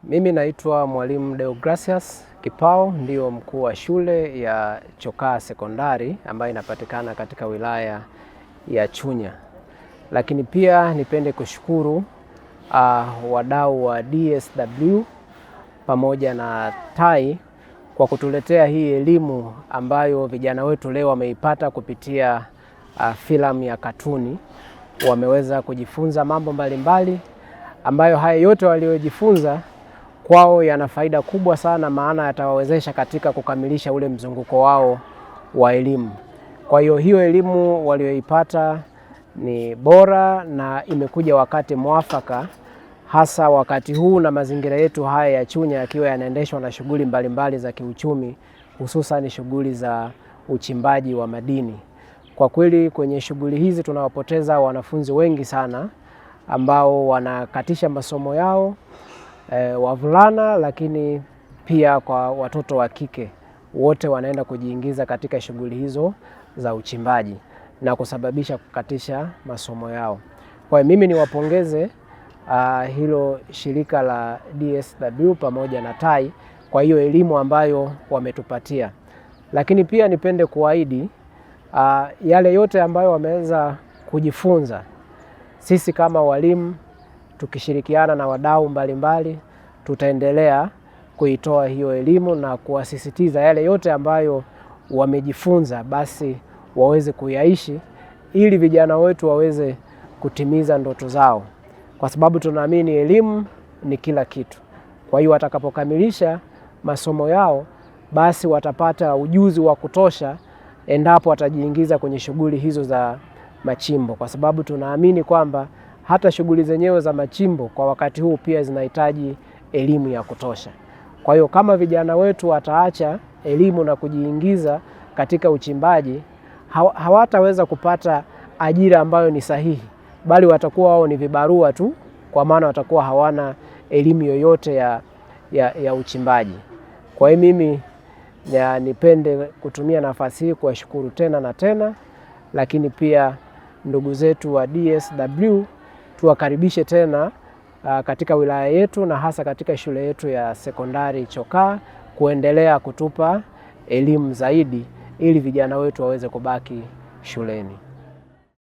Mimi naitwa Mwalimu Deogracius Kipao, ndio mkuu wa shule ya Chokaa Sekondari ambayo inapatikana katika wilaya ya Chunya. Lakini pia nipende kushukuru wadau wa DSW pamoja na TAI kwa kutuletea hii elimu ambayo vijana wetu leo wameipata kupitia filamu ya katuni. Wameweza kujifunza mambo mbalimbali ambayo haya yote waliojifunza kwao yana faida kubwa sana, maana yatawawezesha katika kukamilisha ule mzunguko wao wa elimu. Kwa hiyo elimu walioipata ni bora na imekuja wakati mwafaka, hasa wakati huu na mazingira yetu haya ya Chunya yakiwa yanaendeshwa na shughuli mbalimbali za kiuchumi, hususan shughuli za uchimbaji wa madini. Kwa kweli kwenye shughuli hizi tunawapoteza wanafunzi wengi sana ambao wanakatisha masomo yao, wavulana lakini pia kwa watoto wa kike, wote wanaenda kujiingiza katika shughuli hizo za uchimbaji na kusababisha kukatisha masomo yao. Kwa hiyo mimi niwapongeze hilo shirika la DSW pamoja na TAI kwa hiyo elimu ambayo wametupatia, lakini pia nipende kuahidi yale yote ambayo wameweza kujifunza, sisi kama walimu tukishirikiana na wadau mbalimbali tutaendelea kuitoa hiyo elimu na kuwasisitiza yale yote ambayo wamejifunza basi waweze kuyaishi, ili vijana wetu waweze kutimiza ndoto zao, kwa sababu tunaamini elimu ni kila kitu. Kwa hiyo watakapokamilisha masomo yao basi watapata ujuzi wa kutosha endapo watajiingiza kwenye shughuli hizo za machimbo, kwa sababu tunaamini kwamba hata shughuli zenyewe za machimbo kwa wakati huu pia zinahitaji elimu ya kutosha. Kwa hiyo kama vijana wetu wataacha elimu na kujiingiza katika uchimbaji, hawataweza kupata ajira ambayo ni sahihi, bali watakuwa wao ni vibarua tu, kwa maana watakuwa hawana elimu yoyote ya uchimbaji. Kwa hiyo mimi nipende kutumia nafasi hii kuwashukuru tena na tena, lakini pia ndugu zetu wa DSW tuwakaribishe tena katika wilaya yetu na hasa katika shule yetu ya sekondari Chokaa kuendelea kutupa elimu zaidi ili vijana wetu waweze kubaki shuleni.